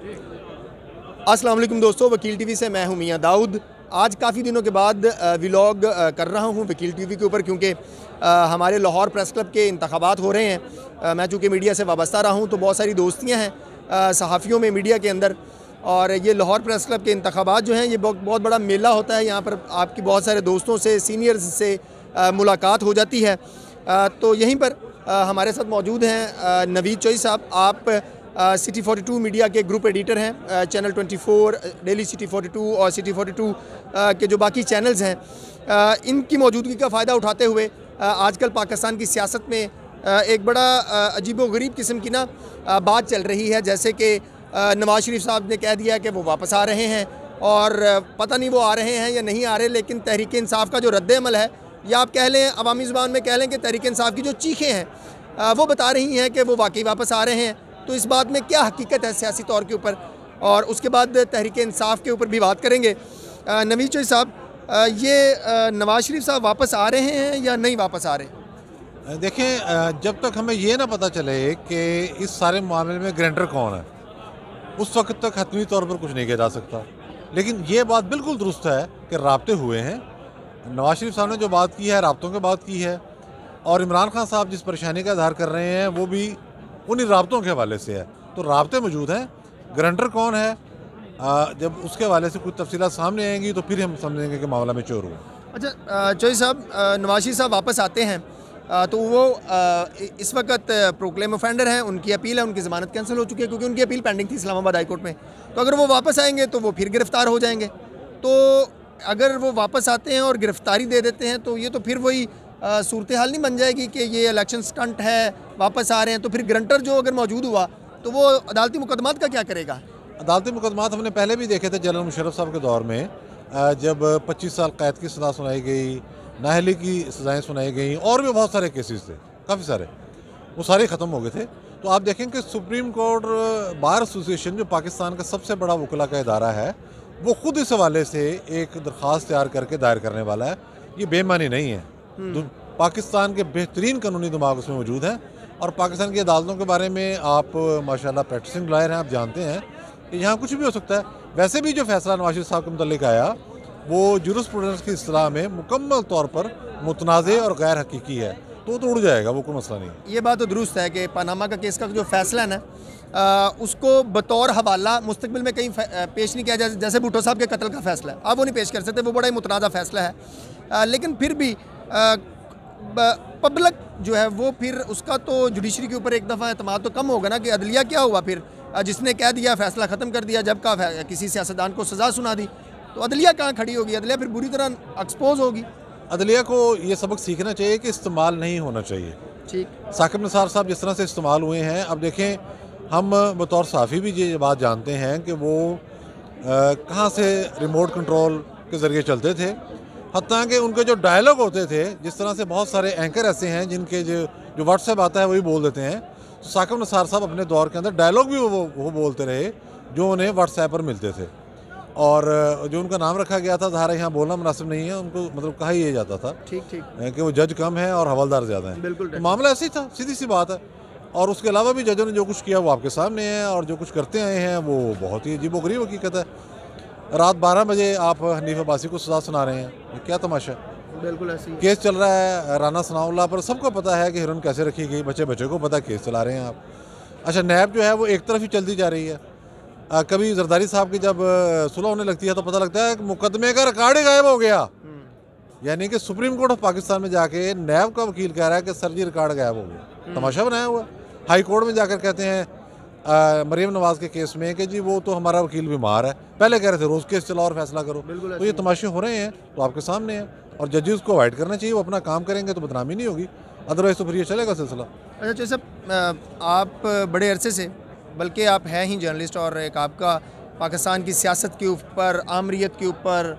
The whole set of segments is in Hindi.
अस्सलाम वालेकुम दोस्तों, वकील टीवी से मैं हूं मियां दाऊद। आज काफ़ी दिनों के बाद व्लॉग कर रहा हूं वकील टीवी के ऊपर, क्योंकि हमारे लाहौर प्रेस क्लब के इंतखाबात हो रहे हैं। मैं चूँकि मीडिया से वाबस्ता रहा हूं तो बहुत सारी दोस्तियां हैं सहाफ़ियों में मीडिया के अंदर, और ये लाहौर प्रेस क्लब के इंतखाबात जो हैं ये बहुत बड़ा मेला होता है। यहाँ पर आपकी बहुत सारे दोस्तों से, सीनियर्स से मुलाकात हो जाती है। तो यहीं पर हमारे साथ मौजूद हैं नवीद चोई साहब। आप सिटी 42 मीडिया के ग्रुप एडिटर हैं, चैनल 24, डेली सिटी 42 और सिटी 42 के जो बाकी चैनल्स हैं, इनकी मौजूदगी का फ़ायदा उठाते हुए आजकल पाकिस्तान की सियासत में एक बड़ा अजीबोगरीब किस्म की ना बात चल रही है। जैसे कि नवाज शरीफ साहब ने कह दिया कि वो वापस आ रहे हैं, और पता नहीं वो आ रहे हैं या नहीं आ रहे, लेकिन तहरीक इंसाफ का जो रद्द-ए-अमल है, या आप कह लें अवामी ज़ुबान में कह लें कि तहरीक इंसाफ की जो चीखें हैं वो बता रही हैं कि वो वाकई वापस आ रहे हैं। तो इस बात में क्या हकीकत है सियासी तौर के ऊपर, और उसके बाद तहरीक इंसाफ के ऊपर भी बात करेंगे। नवीद चोई साहब, ये नवाज शरीफ साहब वापस आ रहे हैं या नहीं वापस आ रहे? देखें, जब तक हमें ये ना पता चले कि इस सारे मामले में ग्रांटर कौन है, उस वक्त तक हतमी तौर पर कुछ नहीं किया जा सकता। लेकिन ये बात बिल्कुल दुरुस्त है कि राब्ते हुए हैं। नवाज शरीफ साहब ने जो बात की है, राब्तों की बात की है, और इमरान खान साहब जिस परेशानी का इजहार कर रहे हैं वो भी उन्हीं राब्तों के हवाले से है। तो राब्ते मौजूद हैं। ग्रांटर कौन है, जब उसके हवाले से कुछ तफसीलात सामने आएंगी तो फिर हम समझेंगे कि मामला में चोर हुआ। अच्छा चोई साहब, नवाज शरीफ साहब वापस आते हैं तो वो इस वक्त प्रोक्लेम ऑफेंडर हैं, उनकी अपील है, उनकी ज़मानत कैंसिल हो चुकी है क्योंकि उनकी अपील पेंडिंग थी इस्लामाबाद हाई कोर्ट में। तो अगर वो वापस आएंगे तो वो फिर गिरफ़्तार हो जाएंगे। तो अगर वो वापस आते हैं और गिरफ़्तारी दे देते हैं तो ये तो फिर वही सूरत हाल नहीं बन जाएगी कि ये इलेक्शन स्टंट है, वापस आ रहे हैं। तो फिर ग्रांटर जो अगर मौजूद हुआ तो वो अदालती मुकदमात का क्या करेगा? अदालती मुकदमात हमने पहले भी देखे थे जनरल मुशर्रफ साहब के दौर में, जब 25 साल कैद की सज़ा सुनाई गई, नाहली की सज़ाएँ सुनाई गई, और भी बहुत सारे केसेस थे, काफ़ी सारे, वो सारे ख़त्म हो गए थे। तो आप देखें कि सुप्रीम कोर्ट बार एसोसिएशन, जो पाकिस्तान का सबसे बड़ा वकला का इदारा है, वो खुद इस हवाले से एक दरख्वास्त तैयार करके दायर करने वाला है। ये बेईमानी नहीं है। पाकिस्तान के बेहतरीन कानूनी दिमाग उसमें मौजूद हैं, और पाकिस्तान की अदालतों के बारे में आप माशाल्लाह प्रैक्टिसिंग लॉयर हैं, आप जानते हैं कि यहाँ कुछ भी हो सकता है। वैसे भी जो फैसला नवाज शरीफ साहब के मुतल्लिक आया वो जुरिस्प्रूडेंस की इस्तिलाह में मुकम्मल तौर पर मुतनाज़े और गैर हकीकी है, तो उड़ जाएगा, वो कोई मसला नहीं। ये बात तो दुरुस्त है कि पनामा का केस का जो फैसला है ना, उसको बतौर हवाला मुस्तकबिल में कहीं पेश नहीं किया जाए। जैसे भुट्टो साहब के कत्ल का फैसला है, आप वो नहीं पेश कर सकते, वो बड़ा ही मुतनाज़ा फैसला है। लेकिन फिर भी पब्लिक जो है वो फिर उसका तो जुडिशरी के ऊपर एक दफ़ा एतमाद तो कम होगा ना, कि अदलिया क्या हुआ फिर, जिसने कह दिया फैसला ख़त्म कर दिया, जब का किसी सियासतदान को सज़ा सुना दी, तो अदलिया कहाँ खड़ी होगी? अदलिया फिर बुरी तरह एक्सपोज होगी। अदलिया को ये सबक सीखना चाहिए कि इस्तेमाल नहीं होना चाहिए। ठीक, साकिब निसार साहब जिस तरह से इस्तेमाल हुए हैं, अब देखें, हम बतौर साफ़ी भी ये बात जानते हैं कि वो कहाँ से रिमोट कंट्रोल के ज़रिए चलते थे। हत्ता कि उनके जो डायलॉग होते थे, जिस तरह से बहुत सारे एंकर ऐसे हैं जिनके जो व्हाट्सएप आता है वही बोल देते हैं। तो साकिब निसार साहब अपने दौर के अंदर डायलॉग भी वो बोलते रहे जो उन्हें व्हाट्सएप पर मिलते थे, और जो उनका नाम रखा गया था, धारा यहाँ बोलना मुनासिब नहीं है, उनको मतलब कहा ही जाता था ठीक ठीक कि वो जज कम है और हवलदार ज़्यादा है। बिल्कुल तो मामला ऐसे ही था, सीधी सी बात है। और उसके अलावा भी जजों ने जो कुछ किया वो आपके सामने है, और जो कुछ करते आए हैं वो बहुत ही अजीबोगरीब हकीकत है। रात 12 बजे आप हनीफ अब्बासी को सज़ा सुना रहे हैं, ये क्या तमाशा? बिल्कुल ऐसी केस चल रहा है राना सनाउल्लाह पर, सबको पता है कि हिरन कैसे रखी गई, बच्चे को पता है, केस चला रहे हैं आप। अच्छा, नैब जो है वो एक तरफ ही चलती जा रही है। कभी जरदारी साहब की जब सुलह होने लगती है तो पता लगता है कि मुकदमे का रिकॉर्ड ही गायब हो गया। यानी कि सुप्रीम कोर्ट ऑफ पाकिस्तान में जाके नैब का वकील कह रहा है कि सर जी रिकॉर्ड गायब हो गया। तमाशा बनाया हुआ। हाई कोर्ट में जाकर कहते हैं मरीम नवाज़ के केस में कि जी वो तो हमारा वकील बीमार है, पहले कह रहे थे रोज़ केस चलाओ और फैसला करो। तो ये तमाशे हो रहे हैं, तो आपके सामने हैं, और जजेस को अवॉइड करना चाहिए। वो अपना काम करेंगे तो बदनामी नहीं होगी, अदरवाइज तो फिर ये चलेगा सिलसिला। अच्छा चोई साहब, आप बड़े अरसे से, बल्कि आप हैं ही जर्नलिस्ट, और एक आपका पाकिस्तान की सियासत के ऊपर, आमरीत के ऊपर,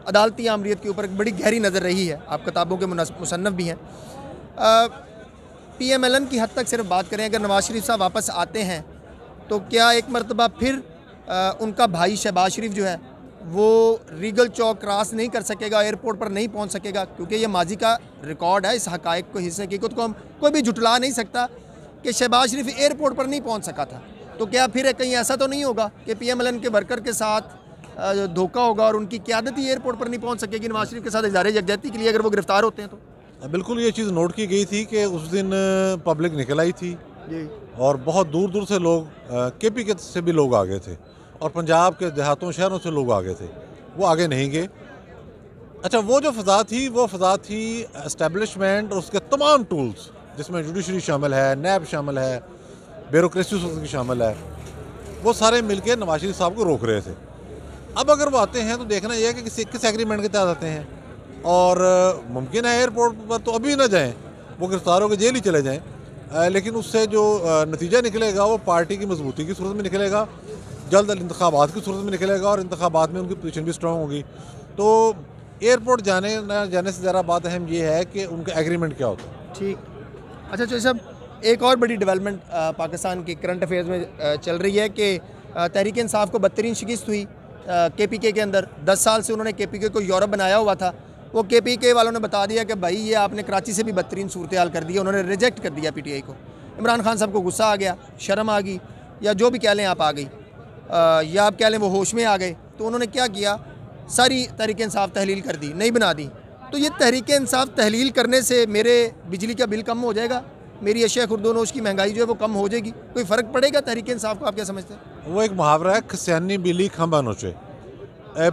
अदालती आमरीत के ऊपर एक बड़ी गहरी नज़र रही है। आप किताबों के मुसन्नफ़ भी हैं। PMLN की हद तक सिर्फ बात करें, अगर नवाज शरीफ साहब वापस आते हैं तो क्या एक मरतबा फिर उनका भाई शहबाज शरीफ जो है वो रीगल चौक क्रॉस नहीं कर सकेगा, एयरपोर्ट पर नहीं पहुंच सकेगा? क्योंकि ये माजी का रिकॉर्ड है, इस हक़ाइक़ को, हिस्से हकीकत को हम कोई भी झुटला नहीं सकता कि शहबाज शरीफ एयरपोर्ट पर नहीं पहुंच सका था। तो क्या फिर कहीं ऐसा तो नहीं होगा कि PMLN के वर्कर के साथ धोखा होगा और उनकी क़यादत ही एयरपोर्ट पर नहीं पहुंच सकेगी नवाज शरीफ के साथ इज़हार यकजहती के लिए, अगर वो गिरफ्तार होते हैं तो? बिल्कुल ये चीज़ नोट की गई थी कि उस दिन पब्लिक निकल आई थी जी। और बहुत दूर दूर से लोग KP के से भी लोग आ गए थे और पंजाब के देहातों शहरों से लोग आ गए थे, वो आगे नहीं गए। अच्छा, वो जो फ़ज़ा थी एस्टेब्लिशमेंट और उसके तमाम टूल्स, जिसमें जुडिशरी शामिल है, नैब शामिल है, ब्यूरोक्रेसी उसकी शामिल है, वो सारे मिलकर नवाज शरीफ साहब को रोक रहे थे। अब अगर वो आते हैं तो देखना यह है कि किस एग्रीमेंट के तहत आते हैं, और मुमकिन है एयरपोर्ट पर तो अभी ना जाएं, वो गिरफ्तार होकर जेल ही चले जाएं, लेकिन उससे जो नतीजा निकलेगा वो पार्टी की मजबूती की सूरत में निकलेगा, जल्द इंतखाबात की सूरत में निकलेगा और इंतखाबात में उनकी पोजीशन भी स्ट्रॉन्ग होगी। तो एयरपोर्ट जाने ना जाने से ज़्यादा बात अहम ये है कि उनका एग्रीमेंट क्या होता है। ठीक। अच्छा चौधरी साहब, एक और बड़ी डेवलपमेंट पाकिस्तान की करंट अफेयर्स में चल रही है कि तहरीक इंसाफ को बदतरीन शिकस्त हुई KPK के अंदर। 10 साल से उन्होंने KPK को यूरोप बनाया हुआ था, वो KPK वालों ने बता दिया कि भाई ये आपने कराची से भी बदतरीन सूरत हाल कर दी, उन्होंने रिजेक्ट कर दिया PTI को। इमरान खान साहब को गुस्सा आ गया, शर्म आ गई, या जो भी कह लें आप आ गई, या आप कह लें वो होश में आ गए, तो उन्होंने क्या किया, सारी तहरीक इंसाफ तहलील कर दी, नहीं बना दी। तो ये तहरीक इंसाफ तहलील करने से मेरे बिजली का बिल कम हो जाएगा, मेरी अशिया खुर्दोनोश की महंगाई जो है वो कम हो जाएगी, कोई फ़र्क पड़ेगा तहरीक इंसाफ को? आप क्या समझते हैं? वो एक मुहावरा है, खसियानी बिली खंबा नोचे।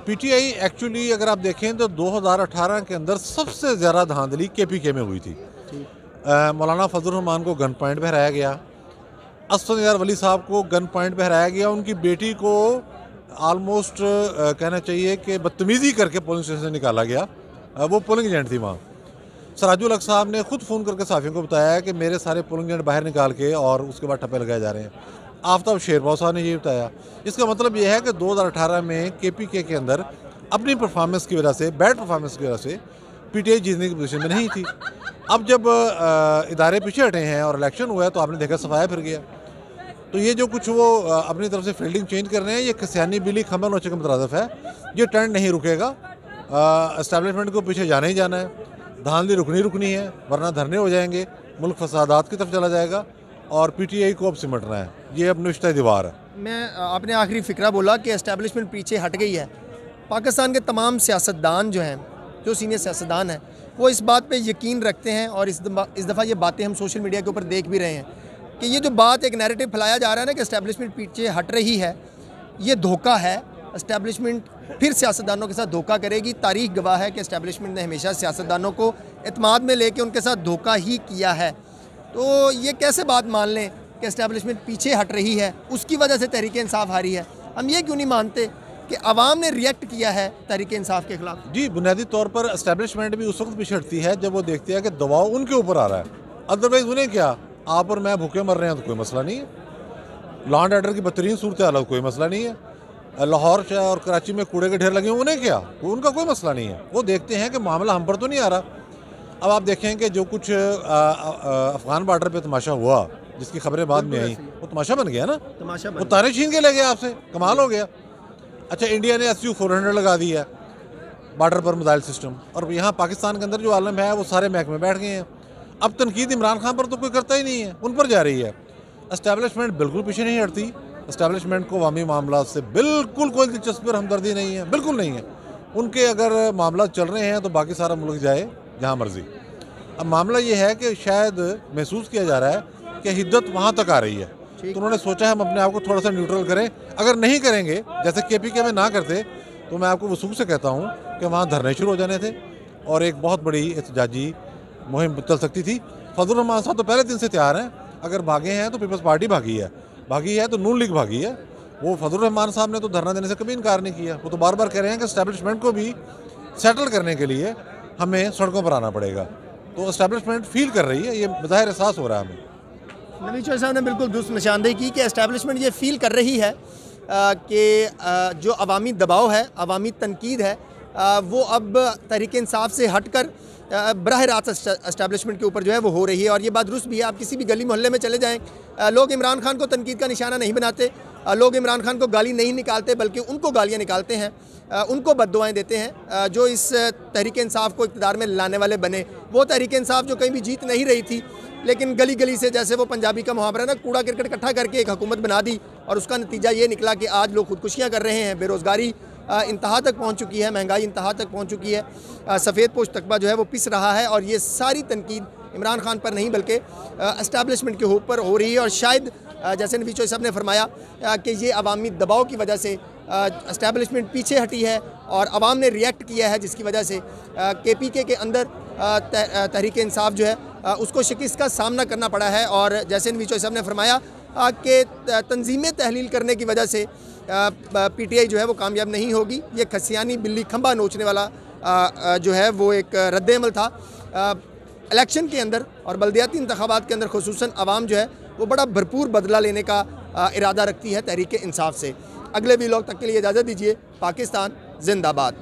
PTI एक्चुअली अगर आप देखें तो 2018 के अंदर सबसे ज़्यादा धांधली KPK में हुई थी। मौलाना फजल रहमान को गन पॉइंट पर हराया गया, असद निज़ार वली साहब को गन पॉइंट पर हराया गया, उनकी बेटी को आलमोस्ट कहना चाहिए कि बदतमीज़ी करके पोलिंग स्टेशन से निकाला गया, वो पोलिंग एजेंट थी वहाँ। सराजुल हक साहब ने खुद फ़ोन करके साफियों को बताया कि मेरे सारे पोलिंग एजेंट बाहर निकाल के और उसके बाद ठप्पे लगाए जा रहे हैं। आफ्ताब शेरबाव साहब ने ये बताया। इसका मतलब यह है कि 2018 में KPK के अंदर अपनी परफॉर्मेंस की वजह से, बैड परफॉर्मेंस की वजह से PTI जीतने की पोजीशन में नहीं थी। अब जब इदारे पीछे हटे हैं और इलेक्शन हुआ है तो आपने देखा सफाया फिर गया। तो ये जो कुछ वो अपनी तरफ से फील्डिंग चेंज कर रहे हैं, ये खसियानी बिली खंबा नोचे का मुतरादिफ है। ये ट्रेंड नहीं रुकेगा, एस्टेब्लिशमेंट को पीछे जाना ही जाना है, धांधली रुकनी है, वरना धरने हो जाएंगे, मुल्क फसादात की तरफ चला जाएगा और PTI को अब सिमटना है। ये अब नुश्ता दीवार है। मैं आपने आखिरी फ़िक्रा बोला कि एस्टेब्लिशमेंट पीछे हट गई है। पाकिस्तान के तमाम सियासतदान जो हैं, जो सीनियर सियासतदान हैं, वो इस बात पे यकीन रखते हैं और इस दफ़ा ये बातें हम सोशल मीडिया के ऊपर देख भी रहे हैं कि ये जो बात एक नैरेटिव फैलाया जा रहा है ना कि एस्टेब्लिशमेंट पीछे हट रही है, ये धोखा है। एस्टेब्लिशमेंट फिर सियासतदानों के साथ धोखा करेगी। तारीख गवाह है कि एस्टेब्लिशमेंट ने हमेशा सियासतदानों को एतमाद में लेके उनके साथ धोखा ही किया है। तो ये कैसे बात मान लें कि एस्टेब्लिशमेंट पीछे हट रही है, उसकी वजह से तहरीक इंसाफ हारी है? हम ये क्यों नहीं मानते कि अवाम ने रिएक्ट किया है तहरीक इंसाफ के खिलाफ? जी, बुनियादी तौर पर एस्टेब्लिशमेंट भी उस वक्त पीछे हटती है जब वो देखती है कि दबाव उनके ऊपर आ रहा है। अदरवाइज उन्हें क्या, आप और मैं भूखे मर रहे हैं तो कोई मसला नहीं है, लॉ एंड ऑर्डर की बदतरीन सूरत हाल कोई मसला नहीं है, लाहौर और कराची में कूड़े के ढेर लगे हुए, उन्हें क्या, उनका कोई मसला नहीं है। वो देखते हैं कि मामला हम पर तो नहीं आ रहा। अब आप देखें कि जो कुछ अफगान बॉर्डर पे तमाशा हुआ, जिसकी खबरें बाद में आई, वो तमाशा बन गया ना, तमाशा वो तारे छीन के ले गए आपसे, कमाल हो गया। अच्छा, इंडिया ने SU-400 लगा दी है बॉर्डर पर मिसाइल सिस्टम, और यहाँ पाकिस्तान के अंदर जो आलम है वो सारे महकमे बैठ गए हैं। अब तनकीद इमरान खान पर तो कोई करता ही नहीं है, उन पर जा रही है। एस्टेब्लिशमेंट बिल्कुल पीछे नहीं हटती। एस्टेब्लिशमेंट को अवामी मामला से बिल्कुल कोई दिलचस्पी और हमदर्दी नहीं है, बिल्कुल नहीं है। उनके अगर मामला चल रहे हैं तो बाकी सारा मुल्क जाए जहाँ मर्जी। अब मामला ये है कि शायद महसूस किया जा रहा है कि हिद्दत वहाँ तक आ रही है, तो उन्होंने सोचा है हम अपने आप को थोड़ा सा न्यूट्रल करें। अगर नहीं करेंगे, जैसे KPK में ना करते, तो मैं आपको वसूख से कहता हूँ कि वहाँ धरने शुरू हो जाने थे और एक बहुत बड़ी एहतजाजी मुहिम चल सकती थी। फजल रहमान साहब तो पहले दिन से तैयार हैं, अगर भागे हैं तो पीपल्स पार्टी भागी है तो नून लीग भागी है। वो फजल रहमान साहब ने तो धरना देने से कभी इनकार नहीं किया। वो तो बार बार कह रहे हैं कि एस्टेब्लिशमेंट को भी सेटल करने के लिए हमें सड़कों पर आना पड़ेगा। तो एस्टेब्लिशमेंट फील कर रही है, ये बज़ाहिर एहसास हो रहा है हमें। नबी चौधरी साहब ने बिल्कुल दुरुस्त निशानदेही की कि एस्टेब्लिशमेंट ये फील कर रही है कि जो अवामी दबाव है, अवामी तनकीद है, वो अब तहरीक इंसाफ से हट कर बराह रास्त एस्टेब्लिशमेंट के ऊपर जो है वो हो रही है। और ये बात दुरुस्त भी है। आप किसी भी गली मोहल्ले में चले जाएं, लोग इमरान खान को तनकीद का निशाना नहीं बनाते, लोग इमरान खान को गाली नहीं निकालते बल्कि उनको गालियाँ निकालते हैं, उनको बद्दुआएं देते हैं जो इस तहरीक इंसाफ को इक़्तिदार में लाने वाले बने। वो तहरीक इंसाफ जो कहीं भी जीत नहीं रही थी, लेकिन गली गली से, जैसे वो पंजाबी का मुहावरा ना, कूड़ा करकट इकट्ठा करके एक हुकूमत बना दी और उसका नतीजा ये निकला कि आज लोग खुदकुशियाँ कर रहे हैं, बेरोज़गारी इंतहा तक पहुँच चुकी है, महंगाई इंतहा तक पहुँच चुकी है, सफ़ेद पोश तकबा जो है वो पिस रहा है। और ये सारी तनकीद इमरान खान पर नहीं बल्कि एस्टैब्लिशमेंट के ऊपर हो रही है। और शायद जैसे नबी चौधरी साहब ने फरमाया कि ये अवामी दबाव की वजह से एस्टैब्लिशमेंट पीछे हटी है और अवाम ने रिएक्ट किया है, जिसकी वजह से KPK के अंदर तहरीक इंसाफ जो है उसको शिकस्त का सामना करना पड़ा है। और जैसे नबी चौधरी साहब ने फरमाया कि तंजीमें तहलील करने की वजह से PTI जो है वो कामयाब नहीं होगी। ये खसियानी बिल्ली खंबा नोचने वाला जो है वो एक रद्द-ए-अमल था। इलेक्शन के अंदर और बल्दियाती इंतखाबात के अंदर खुसूसन अवाम जो है वो बड़ा भरपूर बदला लेने का इरादा रखती है तहरीक इंसाफ से। अगले व्लॉग तक के लिए इजाज़त दीजिए। पाकिस्तान जिंदाबाद।